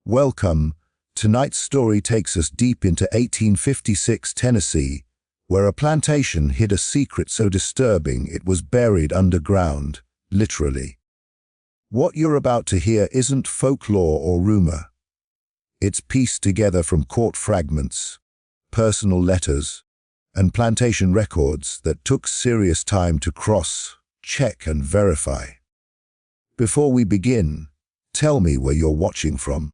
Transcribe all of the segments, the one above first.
Welcome. Tonight's story takes us deep into 1856 Tennessee, where a plantation hid a secret so disturbing it was buried underground, literally. What you're about to hear isn't folklore or rumor. It's pieced together from court fragments, personal letters, and plantation records that took serious time to cross, check, and verify. Before we begin, tell me where you're watching from.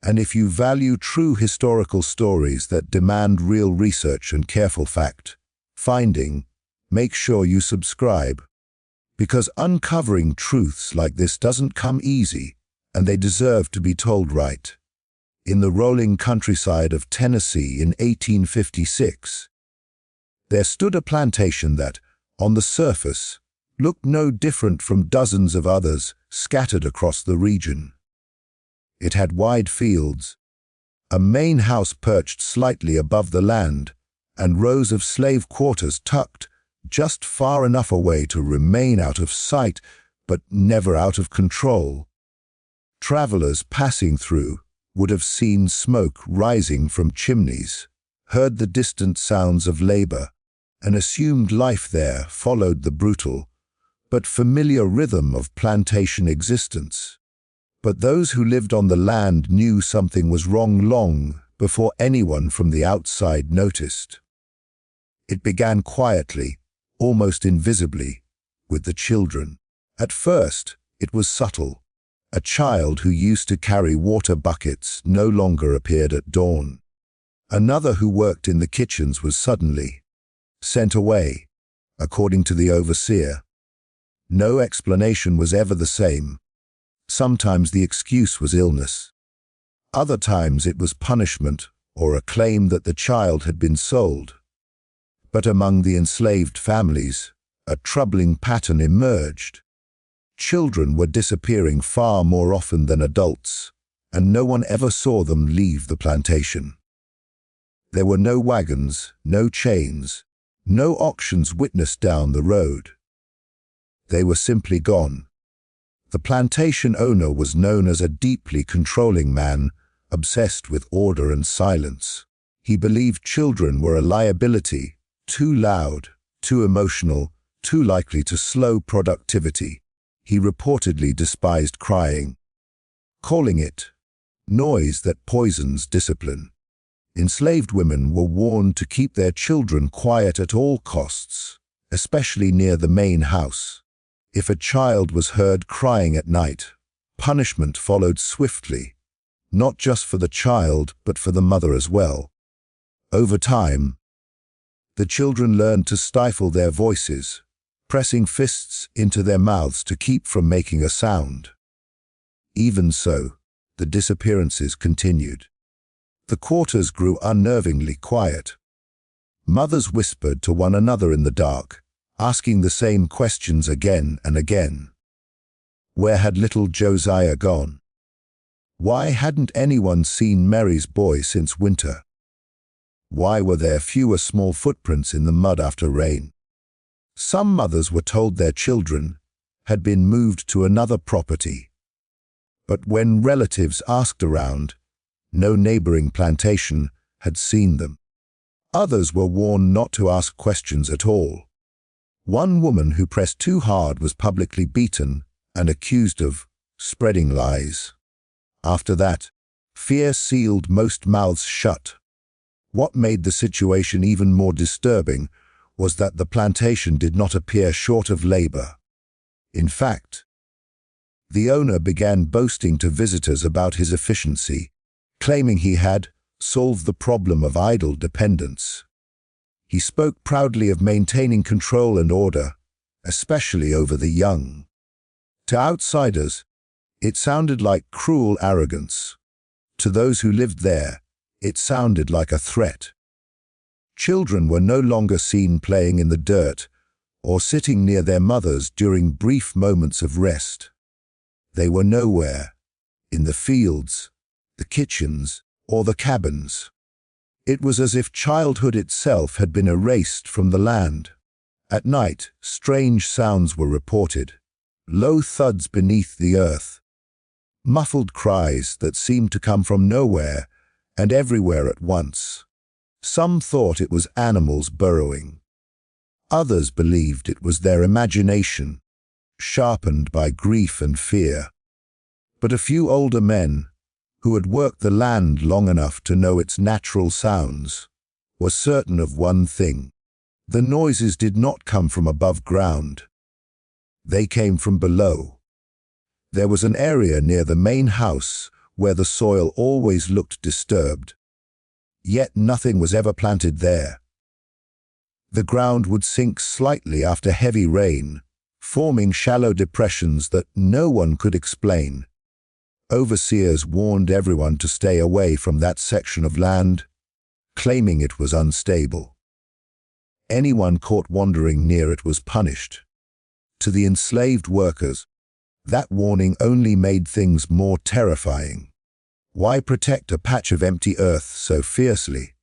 And if you value true historical stories that demand real research and careful fact-finding, make sure you subscribe. Because uncovering truths like this doesn't come easy, and they deserve to be told right. In the rolling countryside of Tennessee in 1856, there stood a plantation that, on the surface, looked no different from dozens of others scattered across the region. It had wide fields, a main house perched slightly above the land, and rows of slave quarters tucked just far enough away to remain out of sight, but never out of control. Travelers passing through would have seen smoke rising from chimneys, heard the distant sounds of labor, and assumed life there followed the brutal, but familiar rhythm of plantation existence. But those who lived on the land knew something was wrong long before anyone from the outside noticed. It began quietly, almost invisibly, with the children. At first, it was subtle. A child who used to carry water buckets no longer appeared at dawn. Another who worked in the kitchens was suddenly sent away, according to the overseer. No explanation was ever the same. Sometimes the excuse was illness. Other times it was punishment or a claim that the child had been sold. But among the enslaved families, a troubling pattern emerged. Children were disappearing far more often than adults, and no one ever saw them leave the plantation. There were no wagons, no chains, no auctions witnessed down the road. They were simply gone. The plantation owner was known as a deeply controlling man, obsessed with order and silence. He believed children were a liability, too loud, too emotional, too likely to slow productivity. He reportedly despised crying, calling it noise that poisons discipline. Enslaved women were warned to keep their children quiet at all costs, especially near the main house. If a child was heard crying at night, punishment followed swiftly, not just for the child but for the mother as well. Over time, the children learned to stifle their voices, pressing fists into their mouths to keep from making a sound. Even so, the disappearances continued. The quarters grew unnervingly quiet. Mothers whispered to one another in the dark, asking the same questions again and again. Where had little Josiah gone? Why hadn't anyone seen Mary's boy since winter? Why were there fewer small footprints in the mud after rain? Some mothers were told their children had been moved to another property. But when relatives asked around, no neighboring plantation had seen them. Others were warned not to ask questions at all. One woman who pressed too hard was publicly beaten and accused of spreading lies. After that, fear sealed most mouths shut. What made the situation even more disturbing was that the plantation did not appear short of labor. In fact, the owner began boasting to visitors about his efficiency, claiming he had solved the problem of idle dependence. He spoke proudly of maintaining control and order, especially over the young. To outsiders, it sounded like cruel arrogance. To those who lived there, it sounded like a threat. Children were no longer seen playing in the dirt or sitting near their mothers during brief moments of rest. They were nowhere, in the fields, the kitchens, or the cabins. It was as if childhood itself had been erased from the land. At night, strange sounds were reported, low thuds beneath the earth. muffled cries that seemed to come from nowhere and everywhere at once. Some thought it was animals burrowing. Others believed it was their imagination, sharpened by grief and fear. But a few older men, who had worked the land long enough to know its natural sounds, were certain of one thing. The noises did not come from above ground. They came from below. There was an area near the main house where the soil always looked disturbed. Yet nothing was ever planted there. The ground would sink slightly after heavy rain, forming shallow depressions that no one could explain. Overseers warned everyone to stay away from that section of land, claiming it was unstable. Anyone caught wandering near it was punished. To the enslaved workers, that warning only made things more terrifying. Why protect a patch of empty earth so fiercely?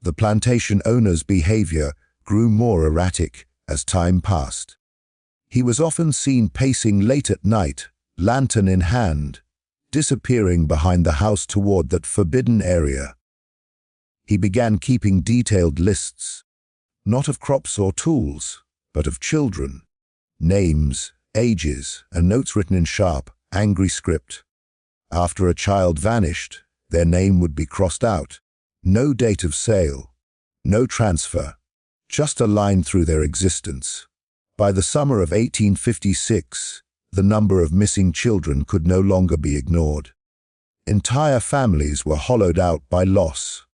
The plantation owner's behavior grew more erratic as time passed. He was often seen pacing late at night, lantern in hand, disappearing behind the house toward that forbidden area. He began keeping detailed lists, not of crops or tools, but of children, names, ages, and notes written in sharp, angry script. After a child vanished, their name would be crossed out. No date of sale, no transfer, just a line through their existence. By the summer of 1856, the number of missing children could no longer be ignored. Entire families were hollowed out by loss.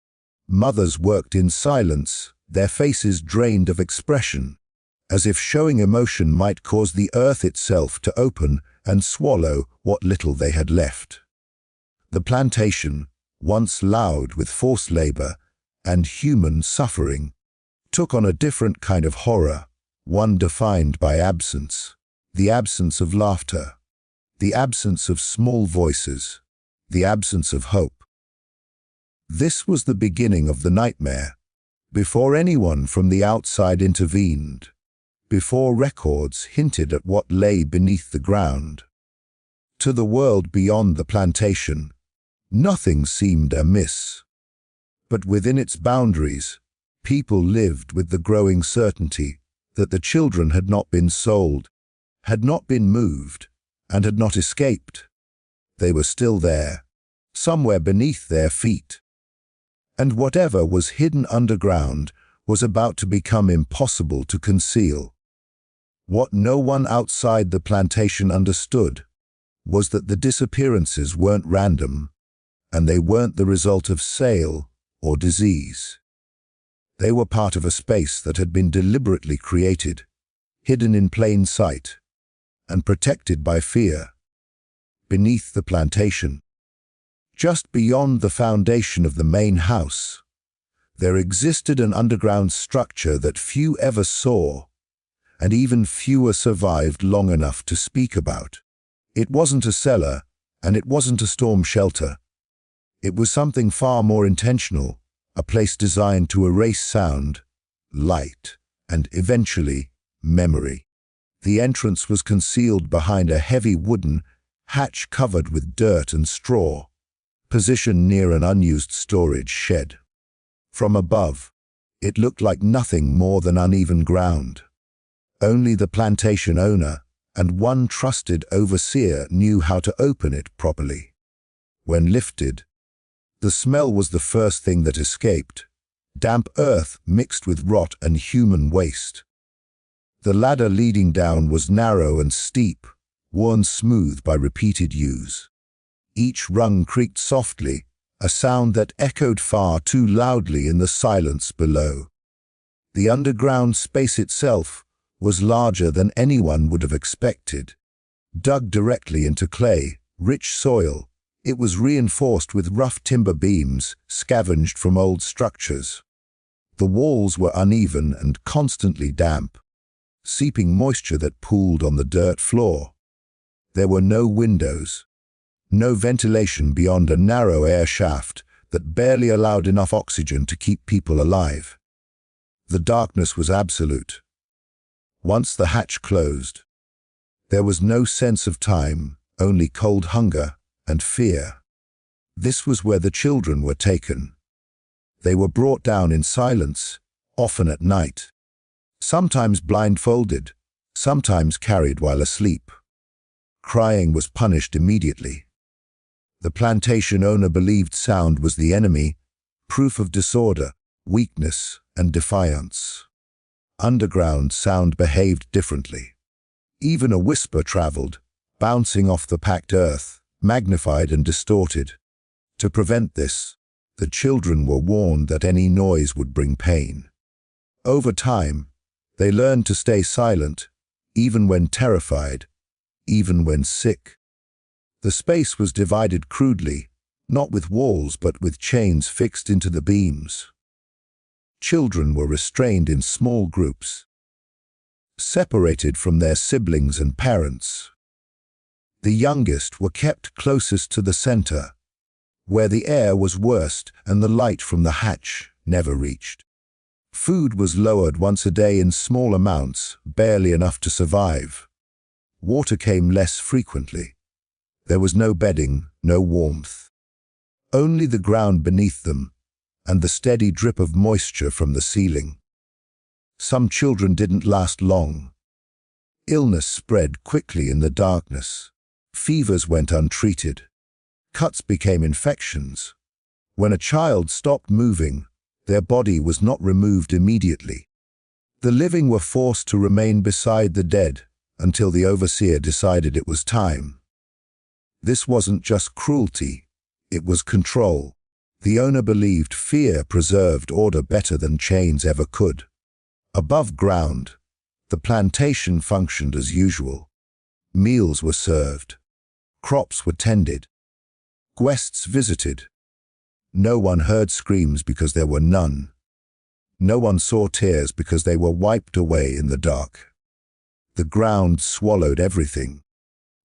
Mothers worked in silence, their faces drained of expression, as if showing emotion might cause the earth itself to open and swallow what little they had left. The plantation, once loud with forced labor and human suffering, took on a different kind of horror, one defined by absence. The absence of laughter, the absence of small voices, the absence of hope. This was the beginning of the nightmare, before anyone from the outside intervened, before records hinted at what lay beneath the ground. To the world beyond the plantation, nothing seemed amiss. But within its boundaries, people lived with the growing certainty that the children had not been sold, had not been moved, and had not escaped. They were still there, somewhere beneath their feet. And whatever was hidden underground was about to become impossible to conceal. What no one outside the plantation understood was that the disappearances weren't random, and they weren't the result of sale or disease. They were part of a space that had been deliberately created, hidden in plain sight, and protected by fear. Beneath the plantation, just beyond the foundation of the main house, there existed an underground structure that few ever saw, and even fewer survived long enough to speak about. It wasn't a cellar, and it wasn't a storm shelter. It was something far more intentional, a place designed to erase sound, light, and eventually, memory. The entrance was concealed behind a heavy wooden hatch covered with dirt and straw, positioned near an unused storage shed. From above, it looked like nothing more than uneven ground. Only the plantation owner and one trusted overseer knew how to open it properly. When lifted, the smell was the first thing that escaped, damp earth mixed with rot and human waste. The ladder leading down was narrow and steep, worn smooth by repeated use. Each rung creaked softly, a sound that echoed far too loudly in the silence below. The underground space itself was larger than anyone would have expected. Dug directly into clay, rich soil, it was reinforced with rough timber beams scavenged from old structures. The walls were uneven and constantly damp, seeping moisture that pooled on the dirt floor. There were no windows, no ventilation beyond a narrow air shaft that barely allowed enough oxygen to keep people alive. The darkness was absolute. Once the hatch closed, there was no sense of time, only cold hunger and fear. This was where the children were taken. They were brought down in silence, often at night, sometimes blindfolded, sometimes carried while asleep. Crying was punished immediately. The plantation owner believed sound was the enemy, proof of disorder, weakness, and defiance. Underground sound behaved differently. Even a whisper traveled, bouncing off the packed earth, magnified and distorted. To prevent this, the children were warned that any noise would bring pain. Over time, they learned to stay silent, even when terrified, even when sick. The space was divided crudely, not with walls but with chains fixed into the beams. Children were restrained in small groups, separated from their siblings and parents. The youngest were kept closest to the center, where the air was worst and the light from the hatch never reached. Food was lowered once a day in small amounts, barely enough to survive. Water came less frequently. There was no bedding, no warmth. Only the ground beneath them, and the steady drip of moisture from the ceiling. Some children didn't last long. Illness spread quickly in the darkness. Fevers went untreated. Cuts became infections. When a child stopped moving, their body was not removed immediately. The living were forced to remain beside the dead until the overseer decided it was time. This wasn't just cruelty, it was control. The owner believed fear preserved order better than chains ever could. Above ground, the plantation functioned as usual. Meals were served. Crops were tended. Guests visited. No one heard screams because there were none. No one saw tears because they were wiped away in the dark. The ground swallowed everything,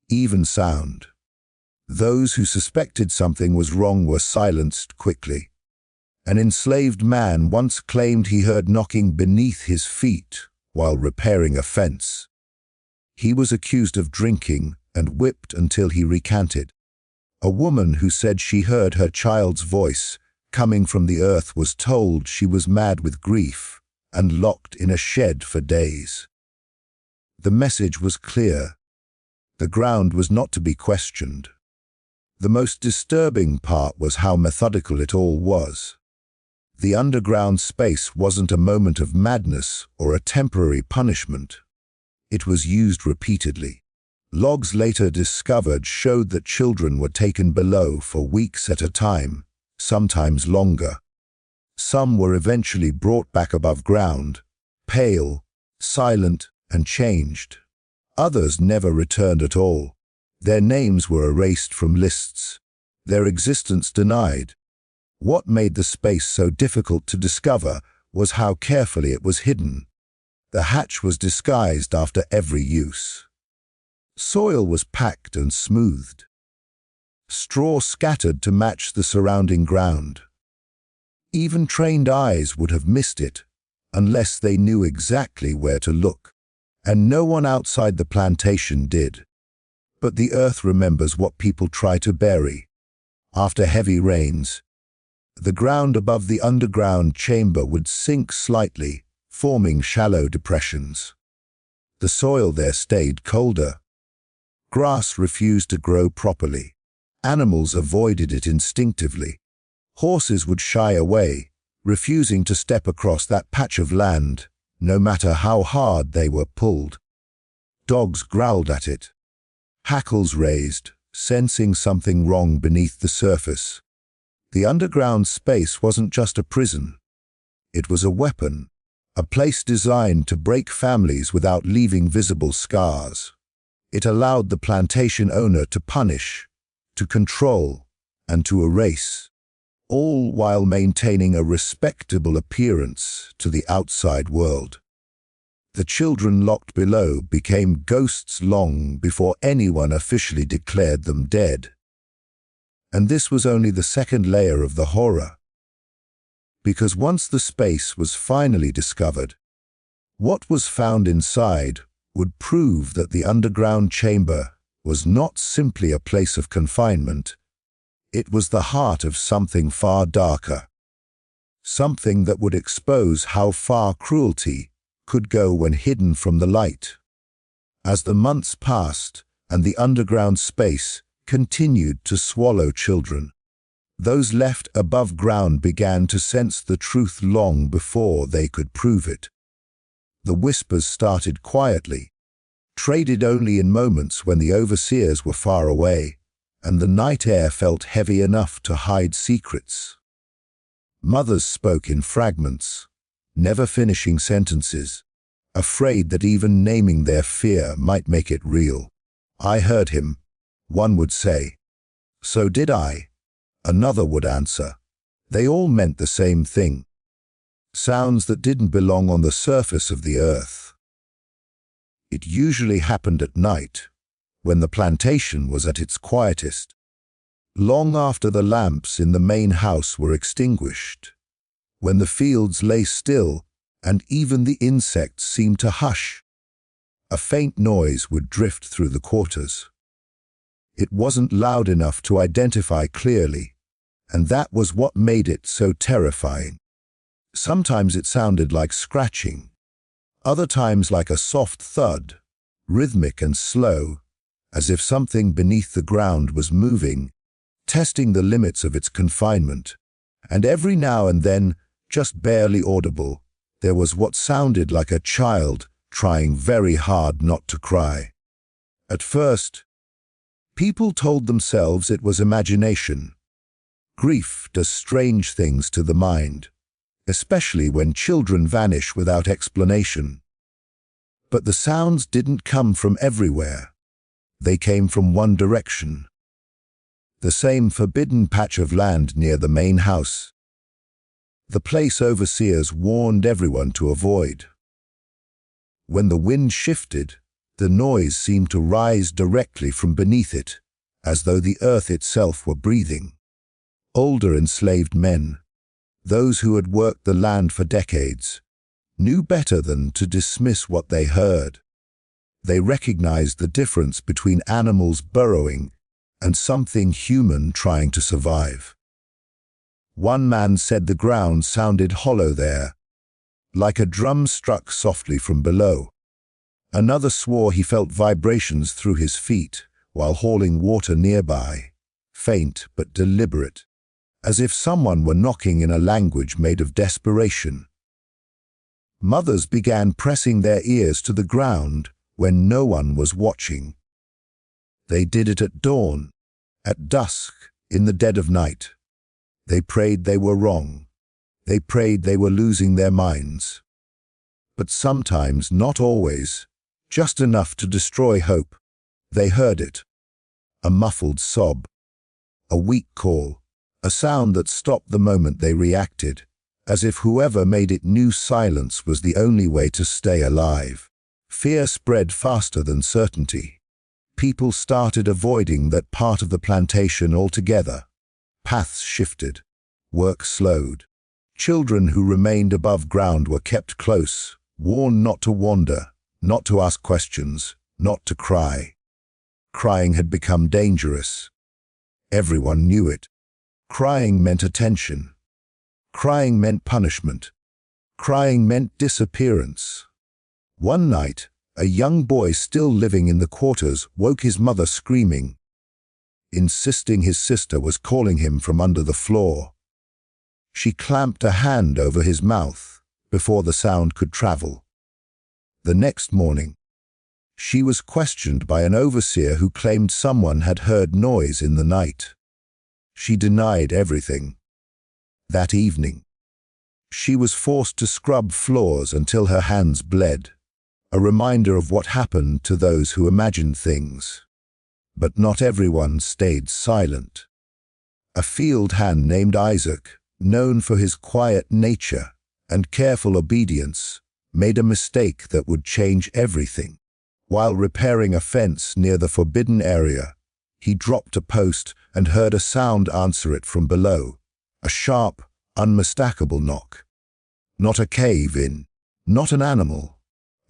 even sound. Those who suspected something was wrong were silenced quickly. An enslaved man once claimed he heard knocking beneath his feet while repairing a fence. He was accused of drinking and whipped until he recanted. A woman who said she heard her child's voice coming from the earth was told she was mad with grief and locked in a shed for days. The message was clear. The ground was not to be questioned. The most disturbing part was how methodical it all was. The underground space wasn't a moment of madness or a temporary punishment. It was used repeatedly. Logs later discovered showed that children were taken below for weeks at a time, sometimes longer. Some were eventually brought back above ground, pale, silent, and changed. Others never returned at all. Their names were erased from lists, their existence denied. What made the space so difficult to discover was how carefully it was hidden. The hatch was disguised after every use. Soil was packed and smoothed. Straw scattered to match the surrounding ground. Even trained eyes would have missed it, unless they knew exactly where to look. And no one outside the plantation did. But the earth remembers what people try to bury. After heavy rains, the ground above the underground chamber would sink slightly, forming shallow depressions. The soil there stayed colder. Grass refused to grow properly. Animals avoided it instinctively. Horses would shy away, refusing to step across that patch of land, no matter how hard they were pulled. Dogs growled at it. Hackles raised, sensing something wrong beneath the surface. The underground space wasn't just a prison. It was a weapon, a place designed to break families without leaving visible scars. It allowed the plantation owner to punish, to control, and to erase, all while maintaining a respectable appearance to the outside world. The children locked below became ghosts long before anyone officially declared them dead. And this was only the second layer of the horror. Because once the space was finally discovered, what was found inside would prove that the underground chamber was not simply a place of confinement. It was the heart of something far darker. Something that would expose how far cruelty could go when hidden from the light. As the months passed and the underground space continued to swallow children, those left above ground began to sense the truth long before they could prove it. The whispers started quietly, traded only in moments when the overseers were far away, and the night air felt heavy enough to hide secrets. Mothers spoke in fragments, never finishing sentences, afraid that even naming their fear might make it real. "I heard him," one would say. "So did I," another would answer. They all meant the same thing. Sounds that didn't belong on the surface of the earth. It usually happened at night, when the plantation was at its quietest, long after the lamps in the main house were extinguished, when the fields lay still and even the insects seemed to hush. A faint noise would drift through the quarters. It wasn't loud enough to identify clearly, and that was what made it so terrifying. Sometimes it sounded like scratching, other times like a soft thud, rhythmic and slow, as if something beneath the ground was moving, testing the limits of its confinement. And every now and then, just barely audible, there was what sounded like a child trying very hard not to cry. At first, people told themselves it was imagination. Grief does strange things to the mind, especially when children vanish without explanation. But the sounds didn't come from everywhere. They came from one direction. The same forbidden patch of land near the main house. The place overseers warned everyone to avoid. When the wind shifted, the noise seemed to rise directly from beneath it, as though the earth itself were breathing. Older enslaved men, those who had worked the land for decades, knew better than to dismiss what they heard. They recognized the difference between animals burrowing and something human trying to survive. One man said the ground sounded hollow there, like a drum struck softly from below. Another swore he felt vibrations through his feet while hauling water nearby, faint but deliberate, as if someone were knocking in a language made of desperation. Mothers began pressing their ears to the ground when no one was watching. They did it at dawn, at dusk, in the dead of night. They prayed they were wrong. They prayed they were losing their minds. But sometimes, not always, just enough to destroy hope. They heard it. A muffled sob, a weak call, a sound that stopped the moment they reacted, as if whoever made it knew silence was the only way to stay alive. Fear spread faster than certainty. People started avoiding that part of the plantation altogether. Paths shifted. Work slowed. Children who remained above ground were kept close, warned not to wander, not to ask questions, not to cry. Crying had become dangerous. Everyone knew it. Crying meant attention. Crying meant punishment. Crying meant disappearance. One night, a young boy still living in the quarters woke his mother screaming, insisting his sister was calling him from under the floor. She clamped a hand over his mouth before the sound could travel. The next morning, she was questioned by an overseer who claimed someone had heard noise in the night. She denied everything. That evening, she was forced to scrub floors until her hands bled, a reminder of what happened to those who imagined things. But not everyone stayed silent. A field hand named Isaac, known for his quiet nature and careful obedience, made a mistake that would change everything. While repairing a fence near the forbidden area, he dropped a post and heard a sound answer it from below, a sharp, unmistakable knock. Not a cave-in, not an animal,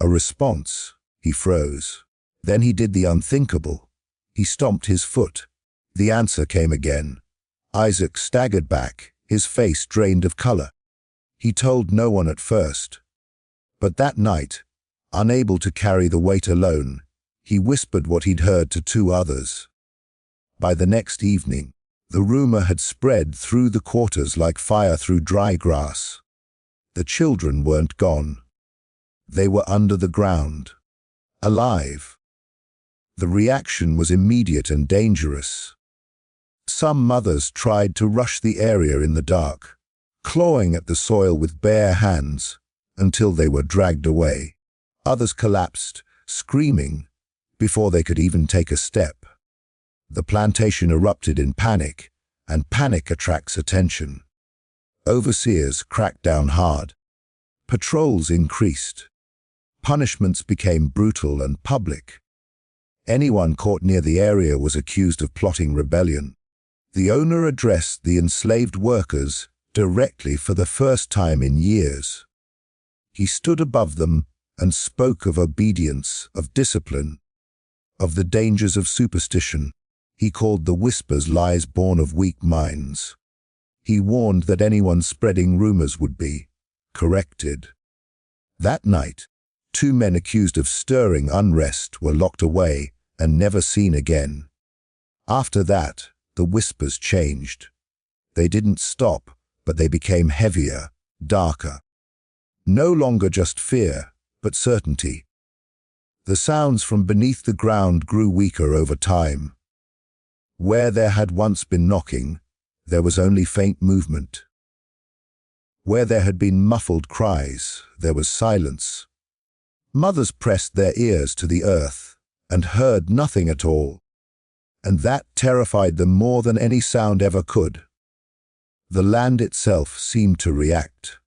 a response. He froze. Then he did the unthinkable. He stomped his foot. The answer came again. Isaac staggered back, his face drained of color. He told no one at first. But that night, unable to carry the weight alone, he whispered what he'd heard to 2 others. By the next evening, the rumor had spread through the quarters like fire through dry grass. The children weren't gone. They were under the ground, alive. The reaction was immediate and dangerous. Some mothers tried to rush the area in the dark, clawing at the soil with bare hands until they were dragged away. Others collapsed, screaming, before they could even take a step. The plantation erupted in panic, and panic attracts attention. Overseers cracked down hard. Patrols increased. Punishments became brutal and public. Anyone caught near the area was accused of plotting rebellion. The owner addressed the enslaved workers directly for the first time in years. He stood above them and spoke of obedience, of discipline, of the dangers of superstition. He called the whispers lies born of weak minds. He warned that anyone spreading rumors would be corrected. That night, 2 men accused of stirring unrest were locked away and never seen again. After that, the whispers changed. They didn't stop, but they became heavier, darker. No longer just fear, but certainty. The sounds from beneath the ground grew weaker over time. Where there had once been knocking, there was only faint movement. Where there had been muffled cries, there was silence. Mothers pressed their ears to the earth and heard nothing at all, and that terrified them more than any sound ever could. The land itself seemed to react.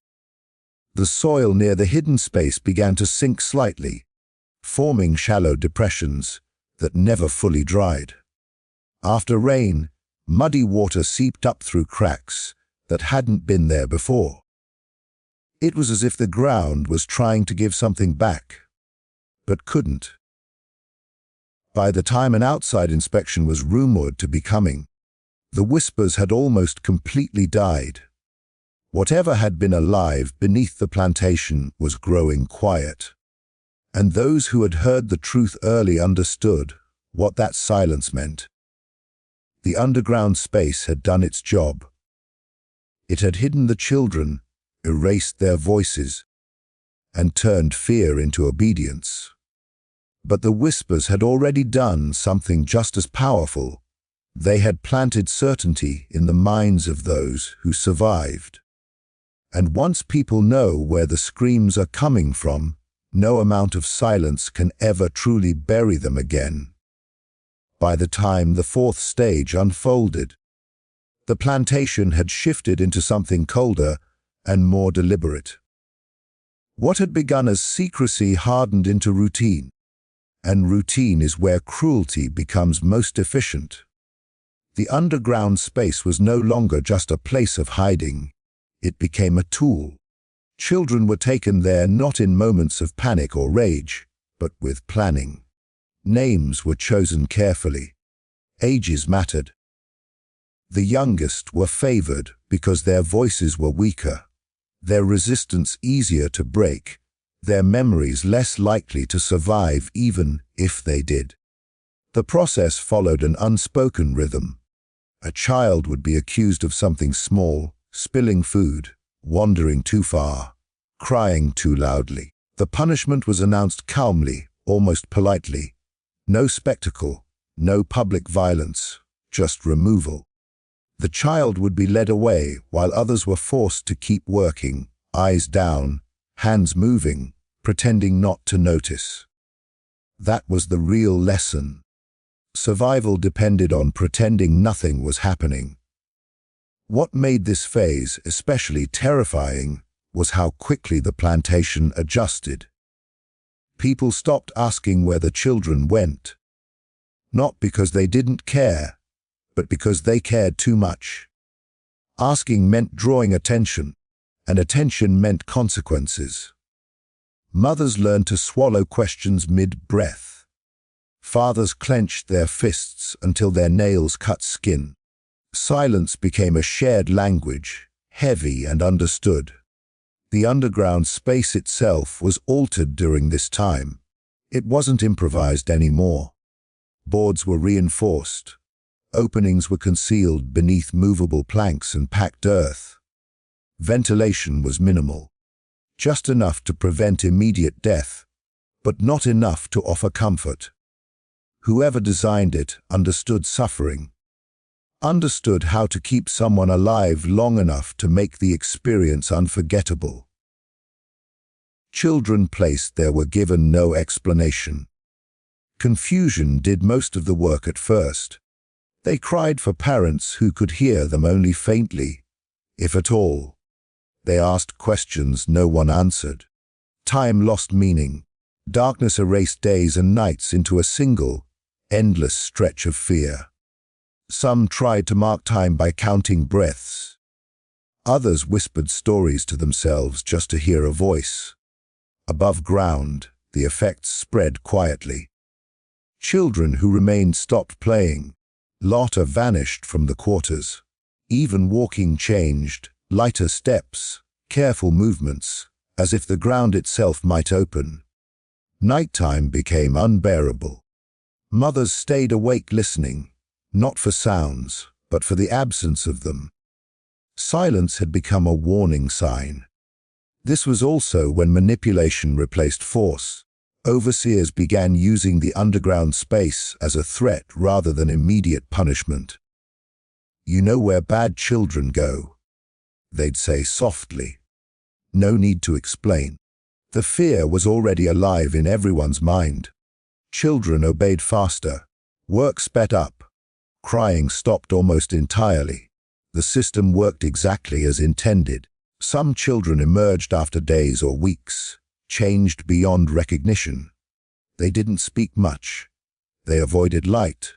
The soil near the hidden space began to sink slightly, forming shallow depressions that never fully dried. After rain, muddy water seeped up through cracks that hadn't been there before. It was as if the ground was trying to give something back, but couldn't. By the time an outside inspection was rumored to be coming, the whispers had almost completely died. Whatever had been alive beneath the plantation was growing quiet, and those who had heard the truth early understood what that silence meant. The underground space had done its job. It had hidden the children, erased their voices, and turned fear into obedience. But the whispers had already done something just as powerful. They had planted certainty in the minds of those who survived. And once people know where the screams are coming from, no amount of silence can ever truly bury them again. By the time the 4th stage unfolded, the plantation had shifted into something colder and more deliberate. What had begun as secrecy hardened into routine, and routine is where cruelty becomes most efficient. The underground space was no longer just a place of hiding. It became a tool. Children were taken there not in moments of panic or rage, but with planning. Names were chosen carefully. Ages mattered. The youngest were favored because their voices were weaker, their resistance easier to break, their memories less likely to survive even if they did. The process followed an unspoken rhythm. A child would be accused of something small, spilling food, wandering too far, crying too loudly. The punishment was announced calmly, almost politely. No spectacle, no public violence, just removal. The child would be led away while others were forced to keep working, eyes down, hands moving, pretending not to notice. That was the real lesson. Survival depended on pretending nothing was happening. What made this phase especially terrifying was how quickly the plantation adjusted. People stopped asking where the children went, not because they didn't care, but because they cared too much. Asking meant drawing attention, and attention meant consequences. Mothers learned to swallow questions mid-breath. Fathers clenched their fists until their nails cut skin. Silence became a shared language, heavy and understood. The underground space itself was altered during this time. It wasn't improvised anymore. Boards were reinforced. Openings were concealed beneath movable planks and packed earth. Ventilation was minimal, just enough to prevent immediate death, but not enough to offer comfort. Whoever designed it understood suffering, understood how to keep someone alive long enough to make the experience unforgettable. Children placed there were given no explanation. Confusion did most of the work at first. They cried for parents who could hear them only faintly, if at all. They asked questions no one answered. Time lost meaning. Darkness erased days and nights into a single, endless stretch of fear. Some tried to mark time by counting breaths. Others whispered stories to themselves just to hear a voice. Above ground, the effects spread quietly. Children who remained stopped playing. Laughter vanished from the quarters. Even walking changed, lighter steps, careful movements, as if the ground itself might open. Nighttime became unbearable. Mothers stayed awake listening, not for sounds, but for the absence of them. Silence had become a warning sign. This was also when manipulation replaced force. Overseers began using the underground space as a threat rather than immediate punishment. "You know where bad children go," they'd say softly. No need to explain. The fear was already alive in everyone's mind. Children obeyed faster. Work sped up. Crying stopped almost entirely. The system worked exactly as intended. Some children emerged after days or weeks, changed beyond recognition. They didn't speak much. They avoided light.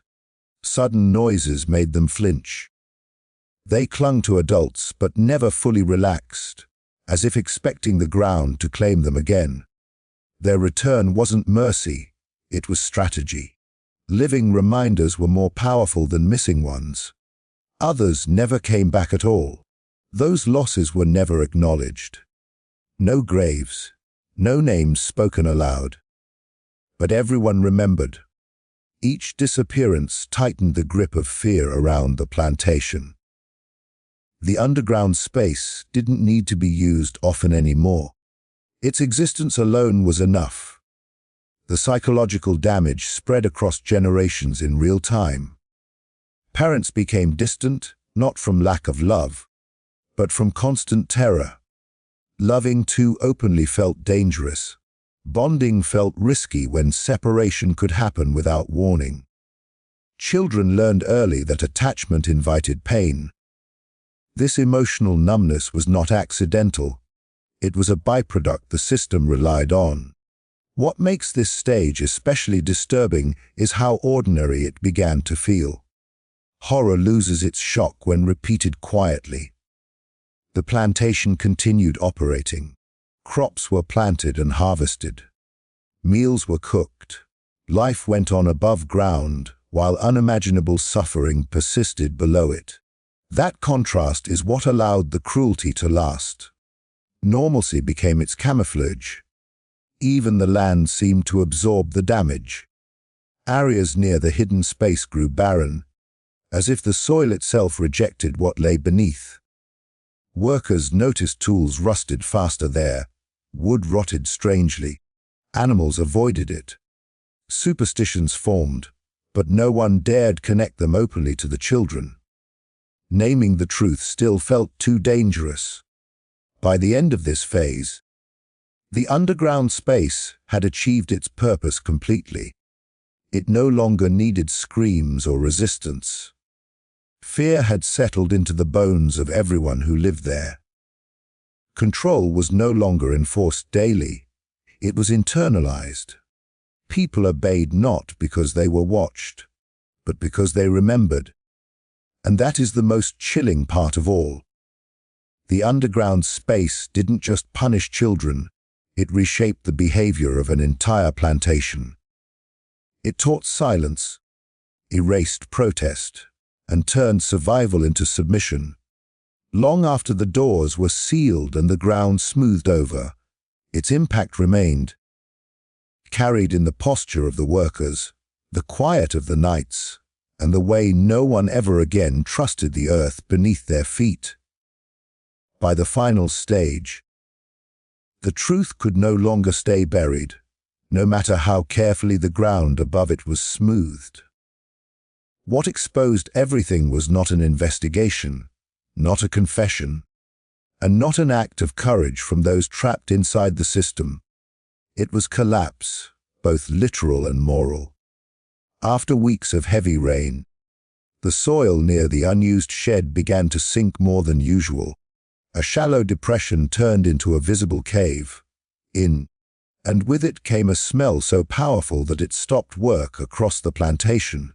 Sudden noises made them flinch. They clung to adults but never fully relaxed, as if expecting the ground to claim them again. Their return wasn't mercy, it was strategy. Living reminders were more powerful than missing ones. Others never came back at all. Those losses were never acknowledged. No graves, no names spoken aloud. But everyone remembered. Each disappearance tightened the grip of fear around the plantation. The underground space didn't need to be used often anymore. Its existence alone was enough. The psychological damage spread across generations in real time. Parents became distant, not from lack of love, but from constant terror. Loving too openly felt dangerous. Bonding felt risky when separation could happen without warning. Children learned early that attachment invited pain. This emotional numbness was not accidental. It was a byproduct the system relied on. What makes this stage especially disturbing is how ordinary it began to feel. Horror loses its shock when repeated quietly. The plantation continued operating. Crops were planted and harvested. Meals were cooked. Life went on above ground, while unimaginable suffering persisted below it. That contrast is what allowed the cruelty to last. Normalcy became its camouflage. Even the land seemed to absorb the damage. Areas near the hidden space grew barren, as if the soil itself rejected what lay beneath. Workers noticed tools rusted faster there. Wood rotted strangely. Animals avoided it. Superstitions formed, but no one dared connect them openly to the children. Naming the truth still felt too dangerous. By the end of this phase, the underground space had achieved its purpose completely. It no longer needed screams or resistance. Fear had settled into the bones of everyone who lived there. Control was no longer enforced daily. It was internalized. People obeyed not because they were watched, but because they remembered. And that is the most chilling part of all. The underground space didn't just punish children, it reshaped the behavior of an entire plantation. It taught silence, erased protest, and turned survival into submission. Long after the doors were sealed and the ground smoothed over, its impact remained, carried in the posture of the workers, the quiet of the nights, and the way no one ever again trusted the earth beneath their feet. By the final stage, the truth could no longer stay buried, no matter how carefully the ground above it was smoothed. What exposed everything was not an investigation, not a confession, and not an act of courage from those trapped inside the system. It was collapse, both literal and moral. After weeks of heavy rain, the soil near the unused shed began to sink more than usual. A shallow depression turned into a visible cave. And with it came a smell so powerful that it stopped work across the plantation.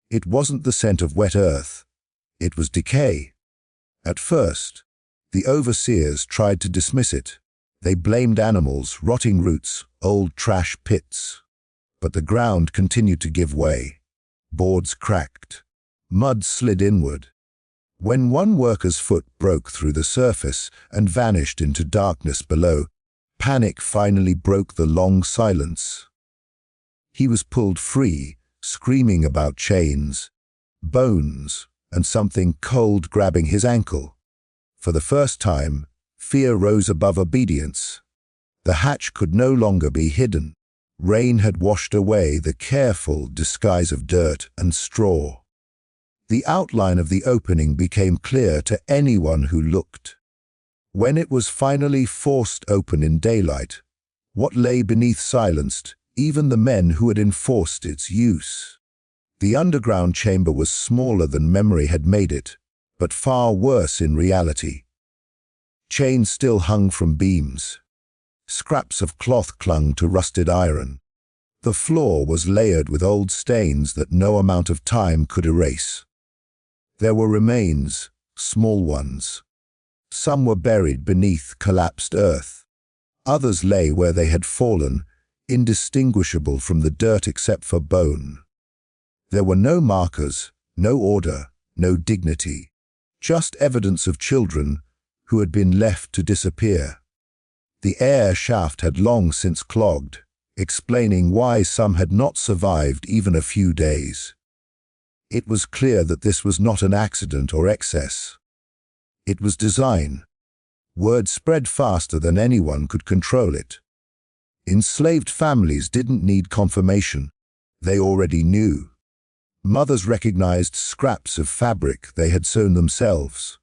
It wasn't the scent of wet earth. It was decay. At first, the overseers tried to dismiss it. They blamed animals, rotting roots, old trash pits. But the ground continued to give way. Boards cracked. Mud slid inward. When one worker's foot broke through the surface and vanished into darkness below, panic finally broke the long silence. He was pulled free, screaming about chains, bones, and something cold grabbing his ankle. For the first time, fear rose above obedience. The hatch could no longer be hidden. Rain had washed away the careful disguise of dirt and straw. The outline of the opening became clear to anyone who looked. When it was finally forced open in daylight, what lay beneath silenced even the men who had enforced its use. The underground chamber was smaller than memory had made it, but far worse in reality. Chains still hung from beams. Scraps of cloth clung to rusted iron. The floor was layered with old stains that no amount of time could erase. There were remains, small ones. Some were buried beneath collapsed earth. Others lay where they had fallen, indistinguishable from the dirt except for bone. There were no markers, no order, no dignity, just evidence of children who had been left to disappear. The air shaft had long since clogged, explaining why some had not survived even a few days. It was clear that this was not an accident or excess. It was design. Word spread faster than anyone could control it. Enslaved families didn't need confirmation. They already knew. Mothers recognized scraps of fabric they had sewn themselves.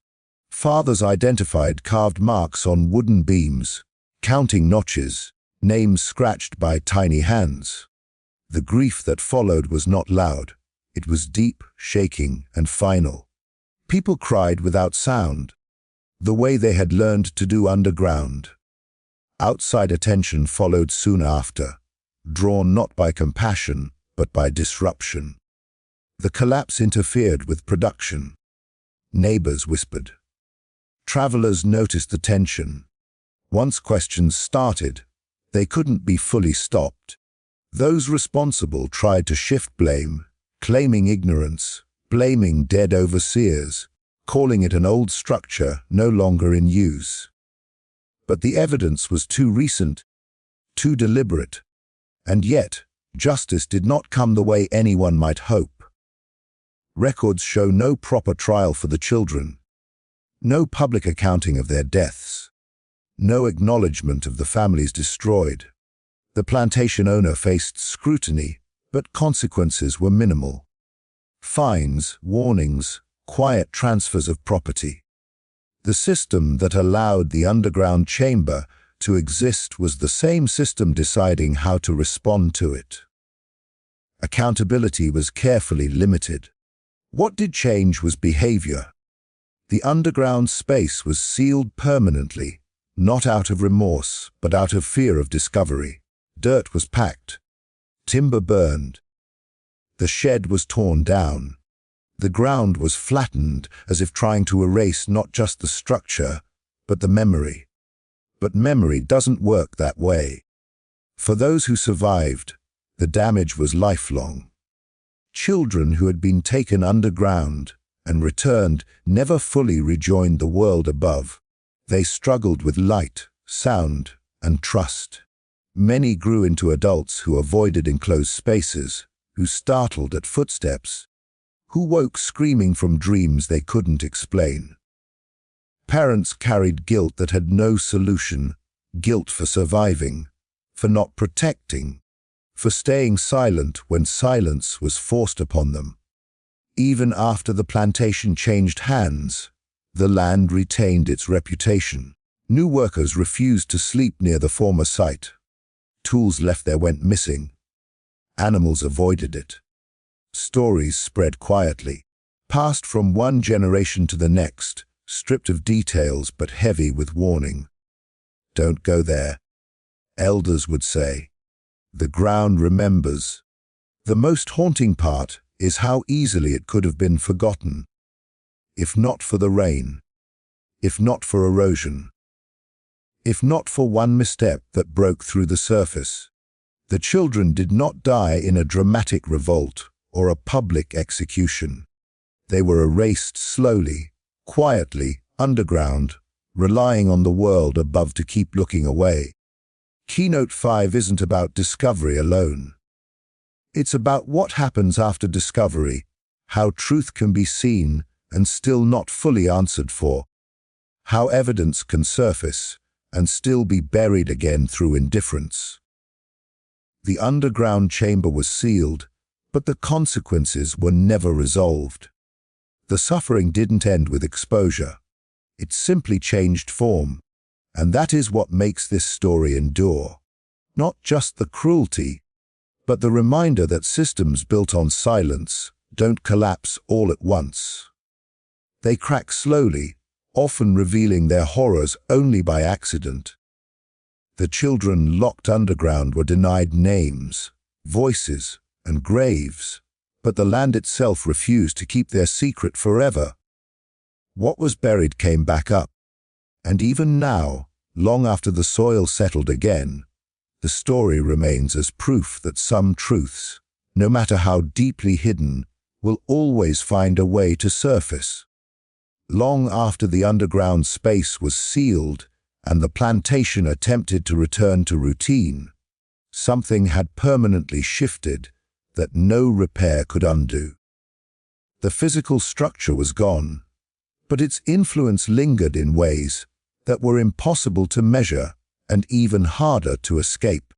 Fathers identified carved marks on wooden beams, counting notches, names scratched by tiny hands. The grief that followed was not loud. It was deep, shaking, and final. People cried without sound, the way they had learned to do underground. Outside attention followed soon after, drawn not by compassion, but by disruption. The collapse interfered with production. Neighbors whispered. Travelers noticed the tension. Once questions started, they couldn't be fully stopped. Those responsible tried to shift blame, claiming ignorance, blaming dead overseers, calling it an old structure no longer in use. But the evidence was too recent, too deliberate, and yet justice did not come the way anyone might hope. Records show no proper trial for the children, no public accounting of their deaths, no acknowledgement of the families destroyed. The plantation owner faced scrutiny, but consequences were minimal. Fines, warnings, quiet transfers of property. The system that allowed the underground chamber to exist was the same system deciding how to respond to it. Accountability was carefully limited. What did change was behavior. The underground space was sealed permanently, not out of remorse, but out of fear of discovery. Dirt was packed. Timber burned. The shed was torn down. The ground was flattened as if trying to erase not just the structure, but the memory. But memory doesn't work that way. For those who survived, The damage was lifelong. Children who had been taken underground and returned never fully rejoined the world above. They struggled with light, sound, and trust. Many grew into adults who avoided enclosed spaces, who startled at footsteps, who woke screaming from dreams they couldn't explain. Parents carried guilt that had no solution, guilt for surviving, for not protecting, for staying silent when silence was forced upon them. Even after the plantation changed hands, the land retained its reputation. New workers refused to sleep near the former site. Tools left there went missing. Animals avoided it. Stories spread quietly, passed from one generation to the next, stripped of details but heavy with warning. Don't go there, elders would say. The ground remembers. The most haunting part is how easily it could have been forgotten. If not for the rain, if not for erosion, if not for one misstep that broke through the surface. The children did not die in a dramatic revolt or a public execution. They were erased slowly, quietly, underground, relying on the world above to keep looking away. Keynote 5 isn't about discovery alone. It's about what happens after discovery, how truth can be seen and still not fully answered for, how evidence can surface and still be buried again through indifference. The underground chamber was sealed, but the consequences were never resolved. The suffering didn't end with exposure. It simply changed form, and that is what makes this story endure. Not just the cruelty, but the reminder that systems built on silence don't collapse all at once. They crack slowly, often revealing their horrors only by accident. The children locked underground were denied names, voices, and graves, but the land itself refused to keep their secret forever. What was buried came back up, and even now, long after the soil settled again, the story remains as proof that some truths, no matter how deeply hidden, will always find a way to surface. Long after the underground space was sealed and the plantation attempted to return to routine, something had permanently shifted that no repair could undo. The physical structure was gone, but its influence lingered in ways that were impossible to measure and even harder to escape.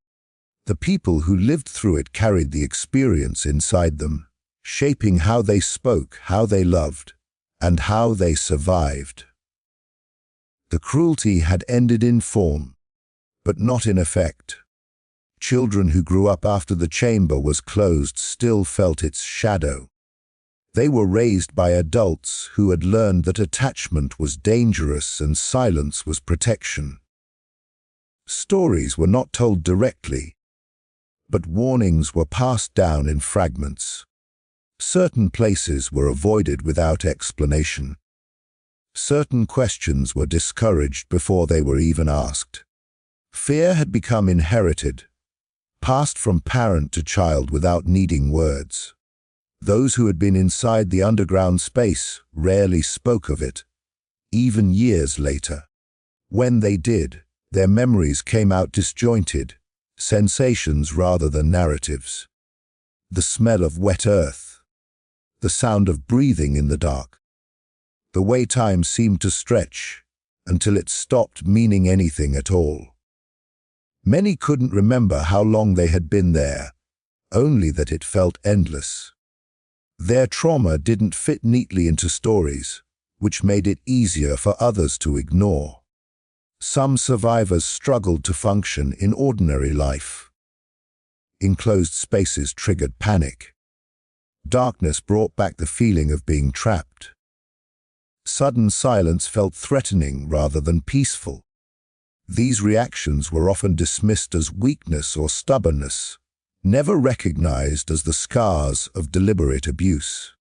The people who lived through it carried the experience inside them, shaping how they spoke, how they loved, and how they survived. The cruelty had ended in form, but not in effect. Children who grew up after the chamber was closed still felt its shadow. They were raised by adults who had learned that attachment was dangerous and silence was protection. Stories were not told directly, but warnings were passed down in fragments. Certain places were avoided without explanation. Certain questions were discouraged before they were even asked. Fear had become inherited, passed from parent to child without needing words. Those who had been inside the underground space rarely spoke of it, even years later. When they did, their memories came out disjointed, sensations rather than narratives. The smell of wet earth, the sound of breathing in the dark, the way time seemed to stretch until it stopped meaning anything at all. Many couldn't remember how long they had been there, only that it felt endless. Their trauma didn't fit neatly into stories, which made it easier for others to ignore. Some survivors struggled to function in ordinary life. Enclosed spaces triggered panic. Darkness brought back the feeling of being trapped. Sudden silence felt threatening rather than peaceful. These reactions were often dismissed as weakness or stubbornness, never recognized as the scars of deliberate abuse.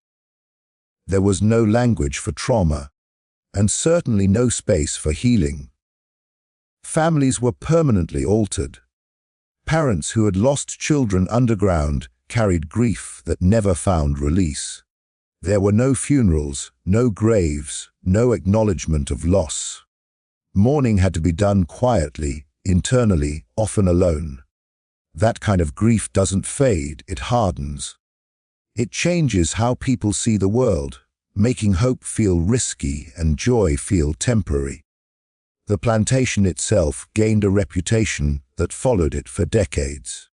There was no language for trauma, and certainly no space for healing. Families were permanently altered. Parents who had lost children underground carried grief that never found release. There were no funerals, no graves, no acknowledgement of loss. Mourning had to be done quietly, internally, often alone. That kind of grief doesn't fade, it hardens. It changes how people see the world, making hope feel risky and joy feel temporary. The plantation itself gained a reputation that followed it for decades.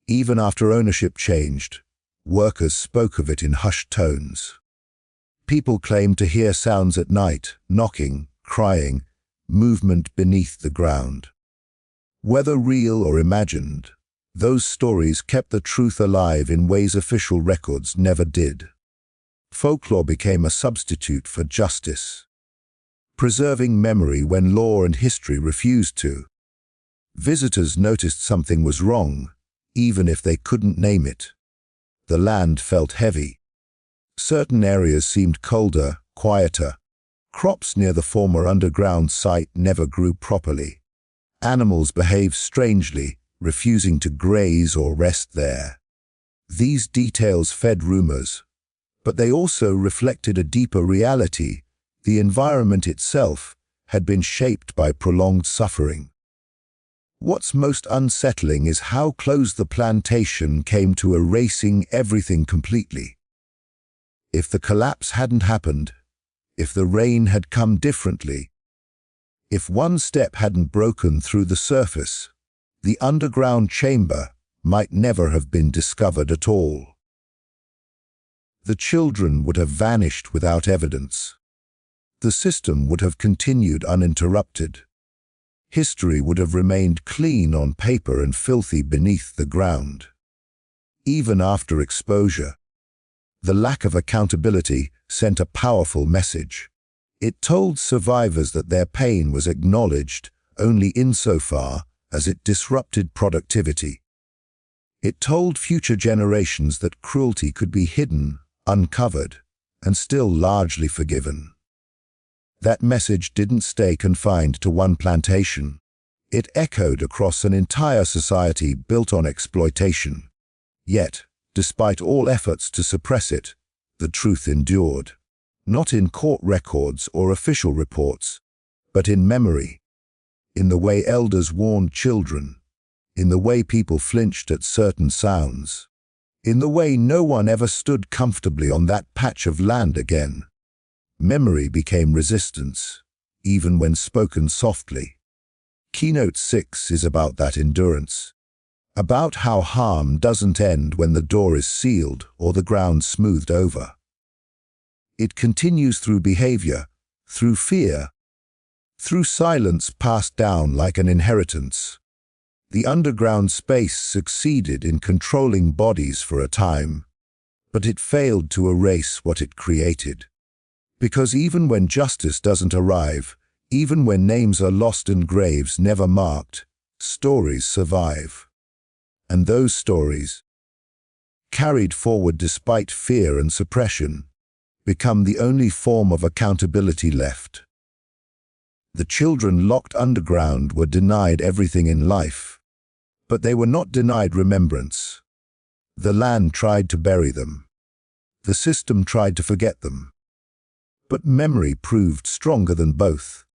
Even after ownership changed, workers spoke of it in hushed tones. People claimed to hear sounds at night, knocking, crying, movement beneath the ground. Whether real or imagined, those stories kept the truth alive in ways official records never did. Folklore became a substitute for justice, preserving memory when law and history refused to. Visitors noticed something was wrong, even if they couldn't name it. The land felt heavy. Certain areas seemed colder, quieter. Crops near the former underground site never grew properly. Animals behaved strangely, refusing to graze or rest there. These details fed rumors, but they also reflected a deeper reality. The environment itself had been shaped by prolonged suffering. What's most unsettling is how close the plantation came to erasing everything completely. If the collapse hadn't happened, if the rain had come differently, if one step hadn't broken through the surface, the underground chamber might never have been discovered at all. The children would have vanished without evidence. The system would have continued uninterrupted. History would have remained clean on paper and filthy beneath the ground. Even after exposure, the lack of accountability sent a powerful message. It told survivors that their pain was acknowledged only insofar as it disrupted productivity. It told future generations that cruelty could be hidden, uncovered, and still largely forgiven. That message didn't stay confined to one plantation. It echoed across an entire society built on exploitation. Yet, despite all efforts to suppress it, the truth endured. Not in court records or official reports, but in memory, in the way elders warned children, in the way people flinched at certain sounds, in the way no one ever stood comfortably on that patch of land again. Memory became resistance, even when spoken softly. Keynote 6 is about that endurance, about how harm doesn't end when the door is sealed or the ground smoothed over. It continues through behavior, through fear, through silence passed down like an inheritance. The underground space succeeded in controlling bodies for a time, but it failed to erase what it created. Because even when justice doesn't arrive, even when names are lost and graves never marked, stories survive. And those stories, carried forward despite fear and suppression, become the only form of accountability left. The children locked underground were denied everything in life, but they were not denied remembrance. The land tried to bury them. The system tried to forget them. But memory proved stronger than both.